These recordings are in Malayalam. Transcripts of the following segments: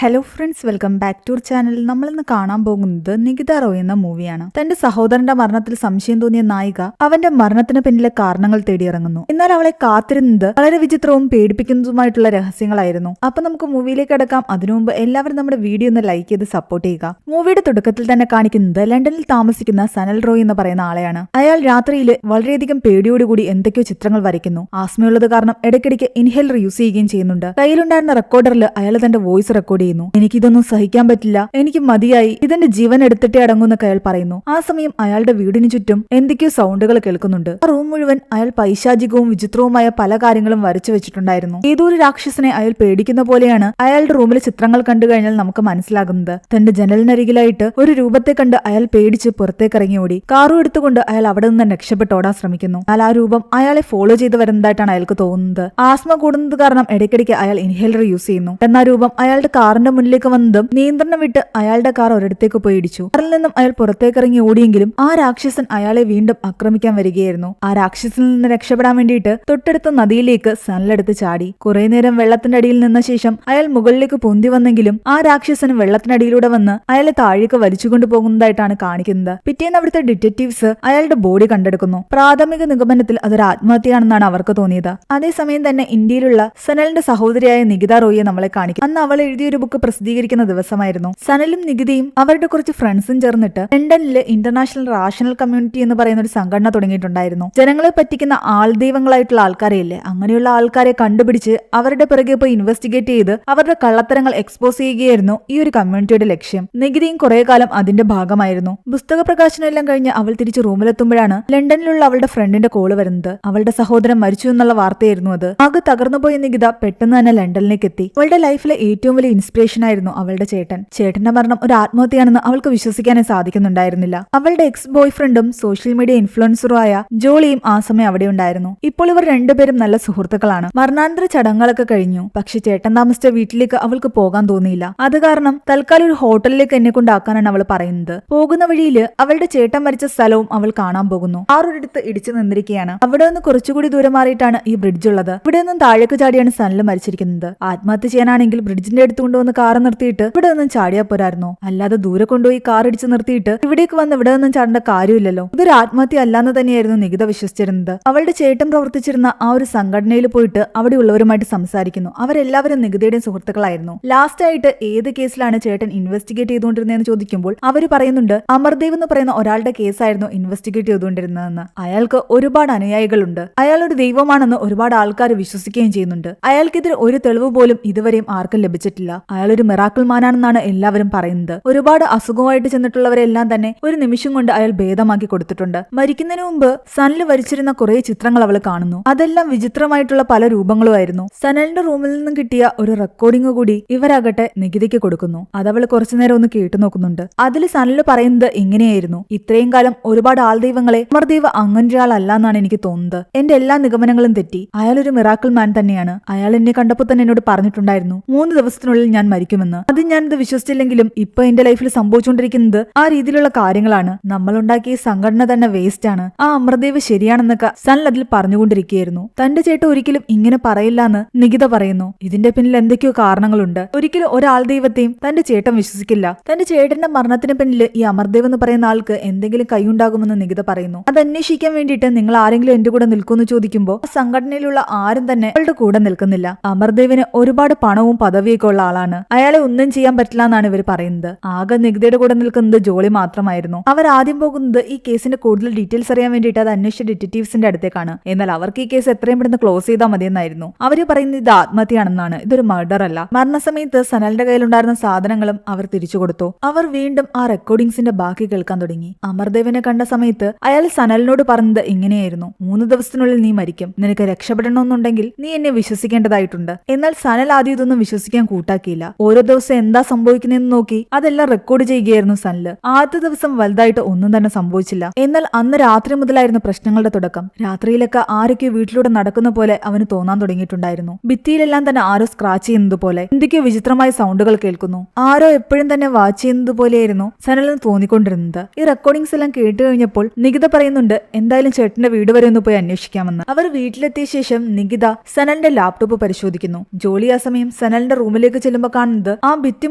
Hello friends, welcome back to channel. നമ്മളിന്ന് കാണാൻ പോകുന്നത് നികിത റോയ് എന്ന മൂവിയാണ്. തന്റെ സഹോദരന്റെ മരണത്തിൽ സംശയം തോന്നിയ നായിക അവന്റെ മരണത്തിന് പിന്നിലെ കാരണങ്ങൾ തേടിയിറങ്ങുന്നു. എന്നാൽ അവളെ കാത്തിരുന്നത് വളരെ വിചിത്രവും പേടിപ്പിക്കുന്നതുമായിട്ടുള്ള രഹസ്യങ്ങളായിരുന്നു. അപ്പൊ നമുക്ക് മൂവിയിലേക്ക് കടക്കാം. അതിനു മുമ്പ് എല്ലാവരും നമ്മുടെ വീഡിയോ ഒന്ന് ലൈക്ക് ചെയ്ത് സപ്പോർട്ട് ചെയ്യുക. മൂവിയുടെ തുടക്കത്തിൽ തന്നെ കാണിക്കുന്നത് ലണ്ടനിൽ താമസിക്കുന്ന സനൽ റോയ് എന്ന് പറയുന്ന ആളെയാണ്. അയാൾ രാത്രിയിൽ വളരെയധികം പേടിയോടുകൂടി എന്തൊക്കെയോ ചിത്രങ്ങൾ വരയ്ക്കുന്നു. ആസ്മയുള്ളത് കാരണം ഇടയ്ക്കിടയ്ക്ക് ഇൻഹേലർ യൂസ് ചെയ്യുകയും ചെയ്യുന്നുണ്ട്. കയ്യിലുണ്ടായിരുന്ന റെക്കോർഡറിൽ അയാൾ തന്റെ വോയിസ് റെക്കോർഡ് ചെയ്യുന്നു. എനിക്കിതൊന്നും സഹിക്കാൻ പറ്റില്ല, എനിക്ക് മതിയായി, ഇതെന്റെ ജീവൻ എടുത്തിട്ടേ അടങ്ങുന്നൊക്കെ അയാൾ പറയുന്നു. ആ സമയം അയാളുടെ വീടിന് ചുറ്റും എന്തൊക്കെയോ സൗണ്ടുകൾ കേൾക്കുന്നുണ്ട്. ആ റൂം മുഴുവൻ അയാൾ പൈശാചികവും വിചിത്രവുമായ പല കാര്യങ്ങളും വരച്ചു വെച്ചിട്ടുണ്ടായിരുന്നു. ഏതോ ഒരു രാക്ഷസനെ അയാൾ പേടിക്കുന്ന പോലെയാണ് അയാളുടെ റൂമിലെ ചിത്രങ്ങൾ കണ്ടു കഴിഞ്ഞാൽ നമുക്ക് മനസ്സിലാകുന്നത്. തന്റെ ജനലിനരികിലായിട്ട് ഒരു രൂപത്തെ കണ്ട് അയാൾ പേടിച്ച് പുറത്തേക്ക് ഇറങ്ങി ഓടി. കാറും എടുത്തുകൊണ്ട് അയാൾ അവിടെ നിന്ന് രക്ഷപ്പെട്ട് ഓടാൻ ശ്രമിക്കുന്നു. എന്നാൽ ആ രൂപം അയാളെ ഫോളോ ചെയ്ത് വരുന്നതായിട്ടാണ് അയാൾക്ക് തോന്നുന്നത്. ആസ്മ കൂടുന്നത് കാരണം ഇടയ്ക്കിടയ്ക്ക് അയാൾ ഇൻഹേലർ യൂസ് ചെയ്യുന്നു. എന്നാൽ രൂപം അയാളുടെ കാറിന്റെ മുന്നിലേക്ക് വന്നതും നിയന്ത്രണം വിട്ട് അയാളുടെ കാർ ഒരിടത്തേക്ക് പോയി ഇടിച്ചു. കാറിൽ നിന്നും അയാൾ പുറത്തേക്ക് ഇറങ്ങി ഓടിയെങ്കിലും ആ രാക്ഷസൻ അയാളെ വീണ്ടും ആക്രമിക്കാൻ വരികയായിരുന്നു. ആ രാക്ഷസനിൽ നിന്ന് രക്ഷപ്പെടാൻ വേണ്ടിയിട്ട് തൊട്ടടുത്ത നദിയിലേക്ക് സനലെടുത്ത് ചാടി. കുറെ നേരം വെള്ളത്തിന്റെ അടിയിൽ നിന്ന ശേഷം അയാൾ മുകളിലേക്ക് പൊന്തി വന്നെങ്കിലും ആ രാക്ഷസൻ വെള്ളത്തിനടിയിലൂടെ വന്ന് അയാളെ താഴേക്ക് വലിച്ചുകൊണ്ടു പോകുന്നതായിട്ടാണ് കാണിക്കുന്നത്. പിറ്റേന്ന് അവിടുത്തെ ഡിറ്റക്റ്റീവ്സ് അയാളുടെ ബോഡി കണ്ടെടുക്കുന്നു. പ്രാഥമിക നിഗമനത്തിൽ അതൊരു ആത്മഹത്യയാണെന്നാണ് അവർക്ക് തോന്നിയത്. അതേസമയം തന്നെ ഇന്ത്യയിലുള്ള സനലിന്റെ സഹോദരിയായ നികിത റോയിയെ നമ്മളെ കാണിക്കും. അന്ന് അവൾ എഴുതിയൊരു ബുക്ക് പ്രസിദ്ധീകരിക്കുന്ന ദിവസമായിരുന്നു. സനലും നികിതയും അവരുടെ കുറച്ച് ഫ്രണ്ട്സും ചേർന്നിട്ട് ലണ്ടനിലെ ഇന്റർനാഷണൽ റാഷണൽ കമ്മ്യൂണിറ്റി എന്ന് പറയുന്ന ഒരു സംഘടന തുടങ്ങിയിട്ടുണ്ടായിരുന്നു. ജനങ്ങളെ പറ്റിക്കുന്ന ആൾദൈവങ്ങളായിട്ടുള്ള ആൾക്കാരെയില്ലേ, അങ്ങനെയുള്ള ആൾക്കാരെ കണ്ടുപിടിച്ച് അവരുടെ പിറകെ പോയി ഇൻവെസ്റ്റിഗേറ്റ് ചെയ്ത് അവരുടെ കള്ളത്തരങ്ങൾ എക്സ്പോസ് ചെയ്യുകയായിരുന്നു ഈ ഒരു കമ്മ്യൂണിറ്റിയുടെ ലക്ഷ്യം. നികിതയും കുറെ കാലം അതിന്റെ ഭാഗമായിരുന്നു. പുസ്തക പ്രകാശനം എല്ലാം കഴിഞ്ഞ് അവൾ തിരിച്ച് റൂമിലെത്തുമ്പോഴാണ് ലണ്ടനിലുള്ള അവളുടെ ഫ്രണ്ടിന്റെ കോള് വരുന്നത്. അവളുടെ സഹോദരൻ മരിച്ചു എന്നുള്ള വാർത്തയായിരുന്നു അത്. ആകെ തകർന്നുപോയ നികിത പെട്ടെന്ന് തന്നെ ലണ്ടനിലേക്ക് എത്തി. അവളുടെ ലൈഫിലെ ഏറ്റവും വലിയ ഇൻസ്പിറേഷൻ ആയിരുന്നു അവളുടെ ചേട്ടന്റെ മരണം ഒരു ആത്മഹത്യയാണെന്ന് അവൾക്ക് വിശ്വസിക്കാനേ സാധിക്കുന്നുണ്ടായിരുന്നില്ല. അവളുടെ എക്സ് ബോയ് ഫ്രണ്ടും സോഷ്യൽ മീഡിയ ഇൻഫ്ലുവൻസറും ആയ ജോളിയും ആ സമയം അവിടെ ഉണ്ടായിരുന്നു. ഇപ്പോൾ ഇവർ രണ്ടുപേരും നല്ല സുഹൃത്തുക്കളാണ്. മരണാനന്തര ചടങ്ങുകളൊക്കെ കഴിഞ്ഞു. പക്ഷെ ചേട്ടൻ താമസിച്ച വീട്ടിലേക്ക് അവൾക്ക് പോകാൻ തോന്നിയില്ല. അത് കാരണം തൽക്കാലം ഒരു ഹോട്ടലിലേക്ക് എന്നെ കൊണ്ടാക്കാനാണ് അവൾ പറയുന്നത്. പോകുന്ന വഴിയില് അവളുടെ ചേട്ടൻ മരിച്ച സ്ഥലവും അവൾ കാണാൻ പോകുന്നു. ആറൊരിടത്ത് ഇടിച്ചു നിന്നിരിക്കുകയാണ്. അവിടെ നിന്ന് കുറച്ചുകൂടി ദൂരം മാറിയിട്ടാണ് ഈ ബ്രിഡ്ജ് ഉള്ളത്. ഇവിടെ നിന്നും താഴേക്ക് ചാടിയാണ് സനൽ മരിച്ചിരിക്കുന്നത്. ആത്മഹത്യ ചെയ്യാനാണെങ്കിൽ ബ്രിഡ്ജിന്റെ അടുത്ത് കൊണ്ടുവന്ന് കാർ നിർത്തിയിട്ട് ഇവിടെ നിന്നും ചാടിയാ പോരായിരുന്നോ? അല്ലാതെ ദൂരെ കൊണ്ടുപോയി കാർ ഇടിച്ച് നിർത്തിയിട്ട് ഇവിടേക്ക് വന്ന് ഇവിടെ നിന്നും ചാടേണ്ട കാര്യമില്ലല്ലോ. ഇതൊരു ആത്മഹത്യ അല്ലാന്ന് തന്നെയായിരുന്നു നികിത വിശ്വസിച്ചിരുന്നത്. അവളുടെ ചേട്ടൻ പ്രവർത്തിച്ചിരുന്ന ആ ഒരു സംഘടനയിൽ പോയിട്ട് അവിടെ ഉള്ളവരുമായിട്ട് സംസാരിക്കുന്നു. അവരെല്ലാവരും നികിതയുടെയും സുഹൃത്തുക്കളായിരുന്നു. ലാസ്റ്റ് ആയിട്ട് ഏത് കേസിലാണ് ചേട്ടൻ ഇൻവെസ്റ്റിഗേറ്റ് ചെയ്തുകൊണ്ടിരുന്നതെന്ന് ചോദിക്കുമ്പോൾ അവർ പറയുന്നുണ്ട് അമർദേവ് എന്ന് പറയുന്ന ഒരാളുടെ കേസായിരുന്നു ഇൻവെസ്റ്റിഗേറ്റ് ചെയ്തുകൊണ്ടിരുന്നതെന്ന്. അയാൾക്ക് ഒരുപാട് അനുയായികളുണ്ട്. അയാൾ ഒരു ദൈവമാണെന്ന് ഒരുപാട് ആൾക്കാർ വിശ്വസിക്കുകയും ചെയ്യുന്നുണ്ട്. അയാൾക്കെതിരെ ഒരു തെളിവ് പോലും ഇതുവരെയും ആർക്കും ലഭിച്ചിട്ടില്ല. അയാൾ ഒരു മിറാക്കിൾ മാനാണെന്നാണ് എല്ലാവരും പറയുന്നത്. ഒരുപാട് അസുഖമായിട്ട് ചെന്നിട്ടുള്ളവരെല്ലാം തന്നെ ഒരു നിമിഷം കൊണ്ട് അയാൾ ഭേദമാക്കി കൊടുത്തിട്ടുണ്ട്. മരിക്കുന്നതിന് മുമ്പ് സനൽ വരച്ചിരുന്ന കുറെ ചിത്രങ്ങൾ അവൾ കാണുന്നു. അതെല്ലാം വിചിത്രമായിട്ടുള്ള പല രൂപങ്ങളുമായിരുന്നു. സനലിന്റെ റൂമിൽ നിന്നും കിട്ടിയ ഒരു റെക്കോർഡിംഗ് കൂടി ഇവരാകട്ടെ നികിതയ്ക്ക് കൊടുക്കുന്നു. അതവൾ കുറച്ചുനേരം ഒന്ന് കേട്ടു നോക്കുന്നുണ്ട്. അതിൽ സനൽ പറയുന്നത് ഇങ്ങനെയായിരുന്നു: ഇത്രയും കാലം ഒരുപാട് ആൾദൈവങ്ങളെ അമർദൈവ അങ്ങനൊരാളല്ലാന്നാണ് എനിക്ക് തോന്നുന്നത്. എന്റെ എല്ലാ നിഗമനങ്ങളും തെറ്റി. അയാൾ ഒരു മിറാക്കിൾ മാൻ തന്നെയാണ്. അയാൾ എന്നെ കണ്ടപ്പോൾ തന്നെ എന്നോട് പറഞ്ഞിട്ടുണ്ടായിരുന്നു 3 ദിവസത്തിനുള്ളിൽ ഞാൻ മരിക്കുമെന്ന്. അത് ഞാനിത് വിശ്വസിച്ചില്ലെങ്കിലും ഇപ്പൊ എന്റെ ലൈഫിൽ സംഭവിച്ചുകൊണ്ടിരിക്കുന്നത് ആ രീതിയിലുള്ള കാര്യങ്ങളാണ്. നമ്മളുണ്ടാക്കിയ സംഘടന തന്നെ വേസ്റ്റ് ആണ്. ആ അമർദേവ് ശരിയാണെന്നൊക്കെ സനൽ അതിൽ പറഞ്ഞുകൊണ്ടിരിക്കുകയായിരുന്നു. തന്റെ ചേട്ടൻ ഒരിക്കലും ഇങ്ങനെ പറയില്ലാന്ന് നികിത പറയുന്നു. ഇതിന്റെ പിന്നിൽ എന്തൊക്കെയോ കാരണങ്ങളുണ്ട്. ഒരിക്കലും ഒരാൾ ദൈവത്തെയും തന്റെ ചേട്ടൻ വിശ്വസിക്കില്ല. തന്റെ ചേട്ടന്റെ മരണത്തിന് പിന്നിൽ ഈ അമർദേവ് എന്ന് പറയുന്ന ആൾക്ക് എന്തെങ്കിലും കൈയുണ്ടാകുമെന്ന് നികിത പറയുന്നു. അത് അന്വേഷിക്കാൻ വേണ്ടിയിട്ട് നിങ്ങൾ ആരെങ്കിലും എന്റെ കൂടെ നിൽക്കുമെന്ന് ചോദിക്കുമ്പോൾ ആ സംഘടനയിലുള്ള ആരും തന്നെ അവളുടെ കൂടെ നിൽക്കുന്നില്ല. അമർദേവിന് ഒരുപാട് പണവും പദവിയൊക്കെ ഉള്ള ആളാണ്. അയാളെ ഒന്നും ചെയ്യാൻ പറ്റില്ല എന്നാണ് ഇവർ പറയുന്നത്. ആകെ നികിതയുടെ കൂടെ നിൽക്കുന്നത് ജോളി മാത്രമായിരുന്നു. അവർ ആദ്യം പോകുന്നത് ഈ കേസിന്റെ കൂടുതൽ ഡീറ്റെയിൽസ് അറിയാൻ വേണ്ടിയിട്ട് അത് അന്വേഷിച്ച ഡിറ്റക്റ്റീവ്സിന്റെ അടുത്തേക്കാണ്. എന്നാൽ അവർക്ക് ഈ കേസ് എത്രയും പെട്ടെന്ന് ക്ലോസ് ചെയ്താൽ മതിയെന്നായിരുന്നു. അവര് പറയുന്നത് ഇത് ആത്മഹത്യയാണെന്നാണ്, ഇതൊരു മർഡർ അല്ല. മരണസമയത്ത് സനലിന്റെ കയ്യിലുണ്ടായിരുന്ന സാധനങ്ങളും അവർ തിരിച്ചു കൊടുത്തു. അവർ വീണ്ടും ആ റെക്കോർഡിംഗ്സിന്റെ ബാക്കി കേൾക്കാൻ തുടങ്ങി. അമർദേവിനെ കണ്ട സമയത്ത് അയാൾ സനലിനോട് പറഞ്ഞത് ഇങ്ങനെയായിരുന്നു: 3 ദിവസത്തിനുള്ളിൽ നീ മരിക്കും. നിനക്ക് രക്ഷപ്പെടണമെന്നുണ്ടെങ്കിൽ നീ എന്നെ വിശ്വസിക്കേണ്ടതായിട്ടുണ്ട്. എന്നാൽ സനൽ ആദ്യം ഇതൊന്നും വിശ്വസിക്കാൻ കൂട്ടാക്കിയില്ല. ഓരോ ദിവസം എന്താ സംഭവിക്കുന്നതെന്ന് നോക്കി അതെല്ലാം റെക്കോർഡ് ചെയ്യുകയായിരുന്നു സനല്. ആദ്യത്തെ ദിവസം വലുതായിട്ട് ഒന്നും തന്നെ സംഭവിച്ചില്ല. എന്നാൽ അന്ന് രാത്രി മുതലായിരുന്നു പ്രശ്നങ്ങളുടെ തുടക്കം. രാത്രിയിലൊക്കെ ആരൊക്കെയോ വീട്ടിലൂടെ നടക്കുന്ന പോലെ അവന് തോന്നാൻ തുടങ്ങിയിട്ടുണ്ടായിരുന്നു. ഭിത്തിയിലെല്ലാം തന്നെ ആരോ സ്ക്രാച്ച് ചെയ്യുന്നത് പോലെ എന്തൊക്കെയോ വിചിത്രമായ സൗണ്ടുകൾ കേൾക്കുന്നു. ആരോ എപ്പോഴും തന്നെ വാച്ച് ചെയ്യുന്നത് പോലെയായിരുന്നു സനലിന് തോന്നിക്കൊണ്ടിരുന്നത്. ഈ റെക്കോർഡിംഗ്സ് എല്ലാം കേട്ട് കഴിഞ്ഞപ്പോൾ നികിത പറയുന്നുണ്ട് എന്തായാലും ചേട്ടന്റെ വീട് വരെ ഒന്ന് പോയി അന്വേഷിക്കാമെന്ന്. അവർ വീട്ടിലെത്തിയ ശേഷം നികിത സനലിന്റെ ലാപ്ടോപ്പ് പരിശോധിക്കുന്നു. ജോലി ആ സമയം സനലിന്റെ റൂമിലേക്ക് ചെല്ലുമ്പോൾ കാണുന്നത് ആ ഭിത്തി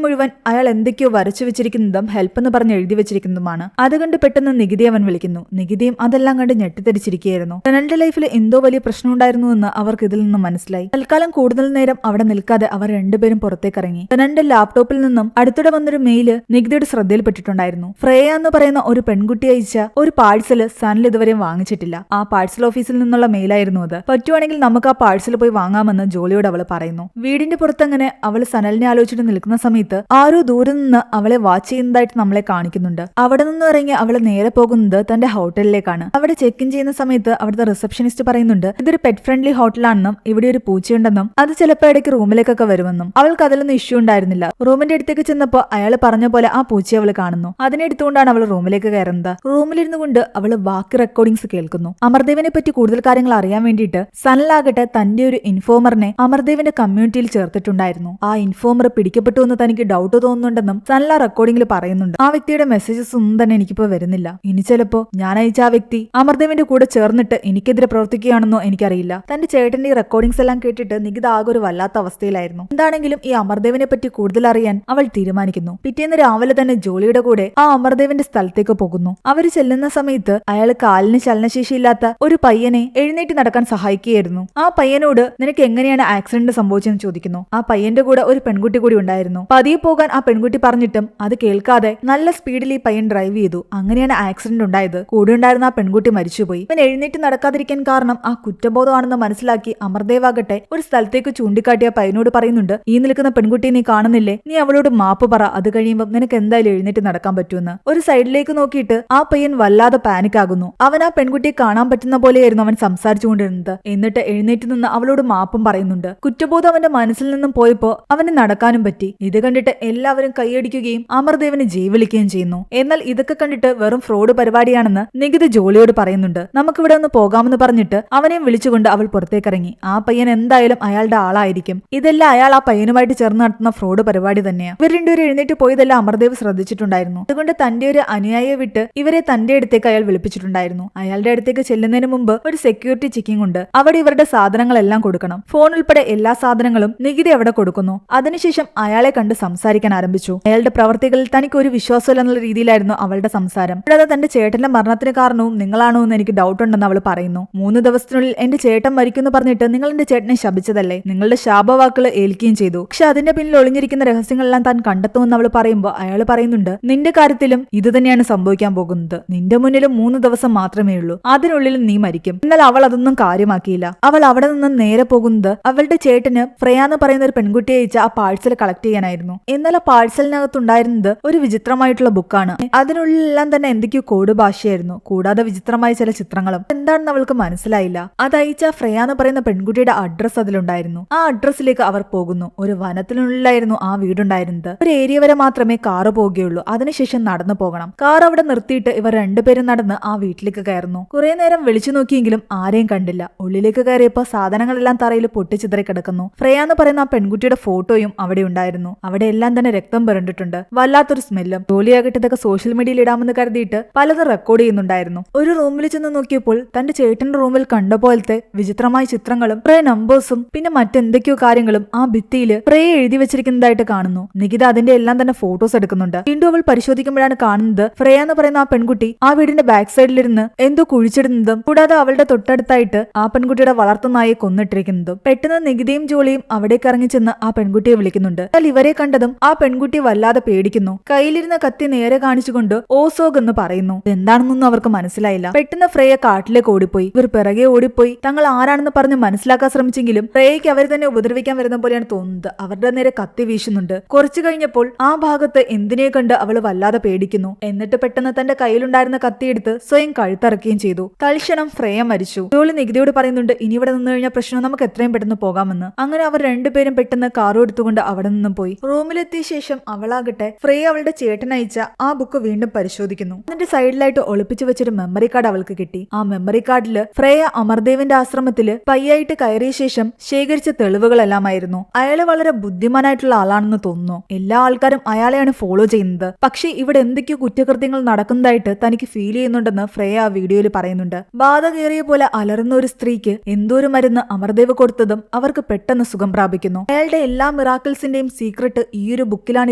മുഴുവൻ അയാൾ എന്തൊക്കെയോ വരച്ചു വെച്ചിരിക്കുന്നതും ഹെൽപ്പ് എന്ന് പറഞ്ഞ് എഴുതി വെച്ചിരിക്കുന്നതുമാണ്. അത് കണ്ട് പെട്ടെന്ന് നികിതി അവൻ വിളിക്കുന്നു. നികിതിയും അതെല്ലാം കണ്ട് ഞെട്ടിത്തരിച്ചിരിക്കുകയായിരുന്നു. തങ്ങളുടെ ലൈഫിൽ എന്തോ വലിയ പ്രശ്നം ഉണ്ടായിരുന്നു എന്ന് അവർക്ക് ഇതിൽ നിന്ന് മനസ്സിലായി. തൽക്കാലം കൂടുതൽ നേരം അവിടെ നിൽക്കാതെ അവർ രണ്ടുപേരും പുറത്തേക്ക് ഇറങ്ങി. തന്റെ ലാപ്ടോപ്പിൽ നിന്നും അടുത്തിടെ വന്നൊരു മെയില് നികിതിയുടെ ശ്രദ്ധയിൽപ്പെട്ടിട്ടുണ്ടായിരുന്നു. ഫ്രേയ എന്ന് പറയുന്ന ഒരു പെൺകുട്ടി അയച്ച ഒരു പാഴ്സല് സനൽ ഇതുവരെയും വാങ്ങിച്ചിട്ടില്ല. ആ പാഴ്സൽ ഓഫീസിൽ നിന്നുള്ള മെയിലായിരുന്നു അത്. പറ്റുവാണെങ്കിൽ നമുക്ക് ആ പാഴ്സൽ പോയി വാങ്ങാമെന്ന് ജോളിയോട് അവൾ പറയുന്നു. വീടിന്റെ പുറത്തങ്ങനെ അവൾ സനലിനെ ആലോചിച്ചിട്ട് നിൽക്കുന്ന സമയത്ത് ആരോ ദൂരെ നിന്ന് അവളെ വാച്ച് ചെയ്യുന്നതായിട്ട് നമ്മളെ കാണിക്കുന്നുണ്ട്. അവിടെ നിന്ന് ഇറങ്ങി അവൾ നേരെ പോകുന്നത് തന്റെ ഹോട്ടലിലേക്കാണ്. അവിടെ ചെക്ക് ഇൻ ചെയ്യുന്ന സമയത്ത് അവിടുത്തെ റിസപ്ഷനിസ്റ്റ് പറയുന്നുണ്ട് ഇതൊരു പെറ്റ് ഫ്രണ്ട്ലി ഹോട്ടലാണെന്നും ഇവിടെ ഒരു പൂച്ചയുണ്ടെന്നും അത് ചിലപ്പോൾ ഇടയ്ക്ക് റൂമിലേക്കൊക്കെ വരുമെന്നും. അവൾക്ക് അതിലൊന്നും ഇഷ്യൂ ഉണ്ടായിരുന്നില്ല. റൂമിന്റെ അടുത്തേക്ക് ചെന്നപ്പോൾ അയാൾ പറഞ്ഞ പോലെ ആ പൂച്ചയെ അവൾ കാണുന്നു. അതിനെ എടുത്തുകൊണ്ടാണ് അവൾ റൂമിലേക്ക് കയറുന്നത്. റൂമിലിരുന്നു കൊണ്ട് അവൾ ബാക്കി റെക്കോർഡിംഗ്സ് കേൾക്കുന്നു. അമർദേവിനെ പറ്റി കൂടുതൽ കാര്യങ്ങൾ അറിയാൻ വേണ്ടിയിട്ട് സനലാകട്ടെ തന്റെ ഒരു ഇൻഫോമറിനെ അമർദേവിന്റെ കമ്മ്യൂണിറ്റിയിൽ ചേർത്തിട്ടുണ്ടായിരുന്നു. ആ ഇൻഫോമർ പിടിക്കപ്പെട്ടു എന്ന് തനിക്ക് ഡൗട്ട് തോന്നുന്നുണ്ടെന്നും സനല റെക്കോർഡിംഗിൽ പറയുന്നുണ്ട്. ആ വ്യക്തിയുടെ മെസ്സേജസ് ഒന്നും തന്നെ എനിക്കിപ്പോ വരുന്നില്ല. ഇനി ചിലപ്പോ ഞാൻ അയച്ച ആ വ്യക്തി അമർദേവിന്റെ കൂടെ ചേർന്നിട്ട് എനിക്കെതിരെ പ്രവർത്തിക്കുകയാണെന്നോ എനിക്കറിയില്ല. തന്റെ ചേട്ടന്റെ ഈ റെക്കോർഡിംഗ്സ് എല്ലാം കേട്ടിട്ട് നികിത ആകെ ഒരു വല്ലാത്ത അവസ്ഥയിലായിരുന്നു. എന്താണെങ്കിലും ഈ അമർദേവിനെ പറ്റി കൂടുതൽ അറിയാൻ അവൾ തീരുമാനിക്കുന്നു. പിറ്റേന്ന് രാവിലെ തന്നെ ജോളിയുടെ കൂടെ ആ അമർദേവിന്റെ സ്ഥലത്തേക്ക് പോകുന്നു. അവര് ചെല്ലുന്ന സമയത്ത് അയാൾ കാലിന് ചലനശേഷിയില്ലാത്ത ഒരു പയ്യനെ എഴുന്നേറ്റ് നടക്കാൻ സഹായിക്കുകയായിരുന്നു. ആ പയ്യനോട് നിനക്ക് എങ്ങനെയാണ് ആക്സിഡന്റ് സംഭവിച്ചെന്ന് ചോദിക്കുന്നു. ആ പയ്യന്റെ കൂടെ ഒരു പെൺകുട്ടി കൂടി ഉണ്ടായിരുന്നു. പതിയെ പോകാൻ ആ പെൺകുട്ടി പറഞ്ഞിട്ടും അത് കേൾക്കാതെ നല്ല സ്പീഡിൽ ഈ പയ്യൻ ഡ്രൈവ് ചെയ്തു. അങ്ങനെയാണ് ആക്സിഡന്റ് ഉണ്ടായത്. കൂടെ ഉണ്ടായിരുന്ന ആ പെൺകുട്ടി മരിച്ചുപോയി. ഇവൻ എഴുന്നേറ്റ് നടക്കാതിരിക്കാൻ കാരണം ആ കുറ്റബോധമാണെന്ന് മനസ്സിലാക്കി അമർദേവാകട്ടെ ഒരു സ്ഥലത്തേക്ക് ചൂണ്ടിക്കാട്ടിയ പയ്യനോട് പറയുന്നുണ്ട് ഈ നിൽക്കുന്ന പെൺകുട്ടി നീ കാണുന്നില്ലേ, നീ അവളോട് മാപ്പ് പറ, അത് കഴിയുമ്പോൾ നിനക്ക് എന്തായാലും എഴുന്നേറ്റ് നടക്കാൻ പറ്റുമെന്ന്. ഒരു സൈഡിലേക്ക് നോക്കിയിട്ട് ആ പയ്യൻ വല്ലാതെ പാനിക് ആകുന്നു. അവൻ ആ പെൺകുട്ടിയെ കാണാൻ പറ്റുന്ന പോലെയായിരുന്നു അവൻ സംസാരിച്ചുകൊണ്ടിരുന്നത്. എന്നിട്ട് എഴുന്നേറ്റ് നിന്ന് അവളോട് മാപ്പും പറയുന്നുണ്ട്. കുറ്റബോധം അവന്റെ മനസ്സിൽ നിന്നും പോയപ്പോ അവന് നടക്കാനും പറ്റി. ഇത് കണ്ടിട്ട് എല്ലാവരും കൈയടിക്കുകയും അമർദേവിനെ ജയിവിളിക്കുകയും ചെയ്യുന്നു. എന്നാൽ ഇതൊക്കെ കണ്ടിട്ട് വെറും ഫ്രോഡ് പരിപാടിയാണെന്ന് നികിത ജോളിയോട് പറയുന്നുണ്ട്. നമുക്കിവിടെ ഒന്ന് പോകാമെന്ന് പറഞ്ഞിട്ട് അവനെയും വിളിച്ചുകൊണ്ട് അവൾ പുറത്തേക്കിറങ്ങി. ആ പയ്യൻ എന്തായാലും അയാളുടെ ആളായിരിക്കും. ഇതെല്ലാം അയാൾ ആ പയ്യനുമായിട്ട് ചേർന്ന് നടത്തുന്ന ഫ്രോഡ് പരിപാടി തന്നെയാണ്. ഇവർ രണ്ടുപേരും എഴുന്നേറ്റ് പോയതെല്ലാം അമർദേവ് ശ്രദ്ധിച്ചിട്ടുണ്ടായിരുന്നു. അതുകൊണ്ട് തന്റെ ഒരു അനുയായിയെ വിട്ട് ഇവരെ തന്റെ അടുത്തേക്ക് അയാൾ വിളിപ്പിച്ചിട്ടുണ്ടായിരുന്നു. അയാളുടെ അടുത്തേക്ക് ചെല്ലുന്നതിന് മുമ്പ് ഒരു സെക്യൂരിറ്റി ചെക്കിംഗ് ഉണ്ട്. അവിടെ ഇവരുടെ സാധനങ്ങളെല്ലാം കൊടുക്കണം. ഫോൺ ഉൾപ്പെടെ എല്ലാ സാധനങ്ങളും നികിത അവിടെ കൊടുക്കുന്നു. അതിനുശേഷം അയാളെ കണ്ട് സംസാരിക്കാൻ ആരംഭിച്ചു. അയാളുടെ പ്രവർത്തികളിൽ തനിക്ക് ഒരു വിശ്വാസമില്ലെന്നുള്ള രീതിയിലായിരുന്നു അവളുടെ സംസാരം. കൂടാതെ തന്റെ ചേട്ടന്റെ മരണത്തിന് കാരണവും നിങ്ങളാണോ എന്ന് എനിക്ക് ഡൗട്ട് ഉണ്ടെന്ന് അവൾ പറയുന്നു. 3 ദിവസത്തിനുള്ളിൽ എന്റെ ചേട്ടൻ മരിക്കുമെന്ന് പറഞ്ഞിട്ട് നിങ്ങൾ എന്റെ ചേട്ടനെ ശപിച്ചതല്ലേ, നിങ്ങളുടെ ശാപവാക്കുകൾ ഏൽക്കുകയും ചെയ്തു. പക്ഷെ അതിന്റെ പിന്നിൽ ഒളിഞ്ഞിരിക്കുന്ന രഹസ്യങ്ങളെല്ലാം താൻ കണ്ടെത്തുമെന്ന് അവൾ പറയുമ്പോൾ അയാൾ പറയുന്നുണ്ട് നിന്റെ കാര്യത്തിലും ഇത് തന്നെയാണ് സംഭവിക്കാൻ പോകുന്നത്. നിന്റെ മുന്നിലും 3 ദിവസം മാത്രമേ ഉള്ളൂ, അതിനുള്ളിൽ നീ മരിക്കും. എന്നാൽ അവൾ അതൊന്നും കാര്യമാക്കിയില്ല. അവൾ അവിടെ നിന്ന് നേരെ പോകുന്നത് അവളുടെ ചേട്ടന് ഫ്രേയ എന്ന് പറയുന്ന ഒരു പെൺകുട്ടിയെ അയച്ച ആ പാഴ്സൽ കളക്ട് ചെയ്യാനായിരുന്നു. എന്നാൽ ആ പാഴ്സലിനകത്തുണ്ടായിരുന്നത് ഒരു വിചിത്രമായിട്ടുള്ള ബുക്കാണ്. അതിനുള്ളിലെല്ലാം തന്നെ എന്തൊക്കെയോ കോഡ് ഭാഷയായിരുന്നു. കൂടാതെ വിചിത്രമായ ചില ചിത്രങ്ങളും. എന്താണെന്ന് അവൾക്ക് മനസ്സിലായില്ല. അത് അയച്ച ഫ്രേയ എന്ന് പറയുന്ന പെൺകുട്ടിയുടെ അഡ്രസ് അതിലുണ്ടായിരുന്നു. ആ അഡ്രസ്സിലേക്ക് അവർ പോകുന്നു. ഒരു വനത്തിനുള്ളിലായിരുന്നു ആ വീടുണ്ടായിരുന്നത്. ഒരു ഏരിയ വരെ മാത്രമേ കാറ് പോവുകയുള്ളൂ. അതിനുശേഷം നടന്നു പോകണം. കാർ അവിടെ നിർത്തിയിട്ട് ഇവർ രണ്ടുപേരും നടന്ന് ആ വീട്ടിലേക്ക് കയറുന്നു. കുറെ നേരം വിളിച്ചു നോക്കിയെങ്കിലും ആരെയും കണ്ടില്ല. ഉള്ളിലേക്ക് കയറിയപ്പോ സാധനങ്ങളെല്ലാം തറയിൽ പൊട്ടിച്ചിതറി കിടക്കുന്നു. ഫ്രേയ എന്ന് പറയുന്ന ആ പെൺകുട്ടിയുടെ ഫോട്ടോയും അവിടെ ഉണ്ടായിരുന്നു. അവിടെ എല്ലാം തന്നെ രക്തം പുരണ്ടിട്ടുണ്ട്. വല്ലാത്തൊരു സ്മെല്ലും. ജോലിയാകട്ടെ ഇതൊക്കെ സോഷ്യൽ മീഡിയയിൽ ഇടാമെന്ന് കരുതിയിട്ട് പലതും റെക്കോർഡ് ചെയ്യുന്നുണ്ടായിരുന്നു. ഒരു റൂമിൽ ചെന്ന് നോക്കിയപ്പോൾ തന്റെ ചേട്ടന്റെ റൂമിൽ കണ്ട പോലത്തെ വിചിത്രമായ ചിത്രങ്ങളും കുറെ നമ്പേഴ്സും പിന്നെ മറ്റെന്തൊക്കെയോ കാര്യങ്ങളും ആ ഭിത്തിയിൽ ഫ്രേയ എഴുതി വെച്ചിരിക്കുന്നതായിട്ട് കാണുന്നു. നികിത അതിന്റെ എല്ലാം തന്നെ ഫോട്ടോസ് എടുക്കുന്നുണ്ട്. വീണ്ടും അവൾ പരിശോധിക്കുമ്പോഴാണ് കാണുന്നത് ഫ്രേയ എന്ന് പറയുന്ന ആ പെൺകുട്ടി ആ വീടിന്റെ ബാക്ക് സൈഡിലിരുന്ന് എന്തോ കുഴിച്ചിടുന്നതും കൂടാതെ അവളുടെ തൊട്ടടുത്തായിട്ട് ആ പെൺകുട്ടിയുടെ വളർത്തുനായെ കൊന്നിട്ടിരിക്കുന്നതും. പെട്ടെന്ന് നികിതയും ജോളിയും അവിടേക്ക് ഇറങ്ങി ചെന്ന് ആ പെൺകുട്ടിയെ വിളിക്കുന്നുണ്ട്. എന്നാൽ ഇവരെ കണ്ടതും ആ പെൺകുട്ടി വല്ലാതെ പേടിക്കുന്നു. കയ്യിലിരുന്ന കത്തി നേരെ കാണിച്ചുകൊണ്ട് ഓസോഗ് എന്ന് പറയുന്നു. എന്താണെന്നൊന്നും അവർക്ക് മനസ്സിലായില്ല. പെട്ടെന്ന് ഫ്രേയ കാട്ടിലേക്ക് ഓടിപ്പോയി. ഇവർ പിറകെ ഓടിപ്പോയി തങ്ങൾ ആരാണെന്ന് പറഞ്ഞ് മനസ്സിലാക്കാൻ ശ്രമിച്ചെങ്കിലും ഫ്രേയയ്ക്ക് അവർ തന്നെ ഉപദ്രവിക്കാൻ വരുന്ന പോലെയാണ് തോന്നുന്നത്. അവരുടെ നേരെ കത്തി വീശുന്നുണ്ട്. കുറച്ചു കഴിഞ്ഞപ്പോൾ ആ ഭാഗത്ത് എന്തിനെ കണ്ട് അവൾ വല്ലാതെ പേടിക്കുന്നു. എന്നിട്ട് പെട്ടെന്ന് തന്റെ കയ്യിലുണ്ടായിരുന്ന കത്തിയെടുത്ത് സ്വയം കഴുത്തിറക്കുകയും ചെയ്തു. തൽക്ഷണം ഫ്രേയ മരിച്ചു. ജോളി നികിതയോട് പറയുന്നുണ്ട് ഇനി ഇവിടെ നിന്ന് കഴിഞ്ഞാൽ പ്രശ്നം നമുക്ക് എത്രയും പെട്ടെന്ന് പോകാമെന്ന്. അങ്ങനെ അവർ രണ്ടുപേരും പെട്ടെന്ന് കാറും എടുത്തുകൊണ്ട് അവിടെ നിന്നും പോയി. റൂമിലെത്തിയ ശേഷം അവളാകട്ടെ ഫ്രേയ അവളുടെ ചേട്ടൻ അയച്ച ആ ബുക്ക് വീണ്ടും പരിശോധിക്കുന്നു. അതിന്റെ സൈഡിലായിട്ട് ഒളിപ്പിച്ചു വെച്ചൊരു മെമ്മറി കാർഡ് അവൾക്ക് കിട്ടി. ആ മെമ്മറി കാർഡില് ഫ്രേയ അമർദേവിന്റെ ആശ്രമത്തില് പയ്യായിട്ട് കയറിയ ശേഷം ശേഖരിച്ച തെളിവുകളെല്ലാമായിരുന്നു. അയാള് വളരെ ബുദ്ധിമാനായിട്ടുള്ള ആളാണെന്ന് തോന്നുന്നു. എല്ലാ ആൾക്കാരും അയാളെയാണ് ഫോളോ ചെയ്യുന്നത്. പക്ഷേ ഇവിടെ എന്തൊക്കെയോ കുറ്റകൃത്യങ്ങൾ നടക്കുന്നതായിട്ട് തനിക്ക് ഫീൽ ചെയ്യുന്നുണ്ടെന്ന് ഫ്രേയ ആ വീഡിയോയിൽ പറയുന്നുണ്ട്. ബാധ കയറിയ പോലെ അലറുന്ന ഒരു സ്ത്രീക്ക് എന്തോ ഒരു മരുന്ന് അമർദേവ് കൊടുത്തതും അവർക്ക് പെട്ടെന്ന് സുഖം പ്രാപിക്കുന്നു. അയാളുടെ എല്ലാ മിറാക്കിൾ ഒറാക്കിൾസിന്റെയും സീക്രട്ട് ഈ ഒരു ബുക്കിലാണ്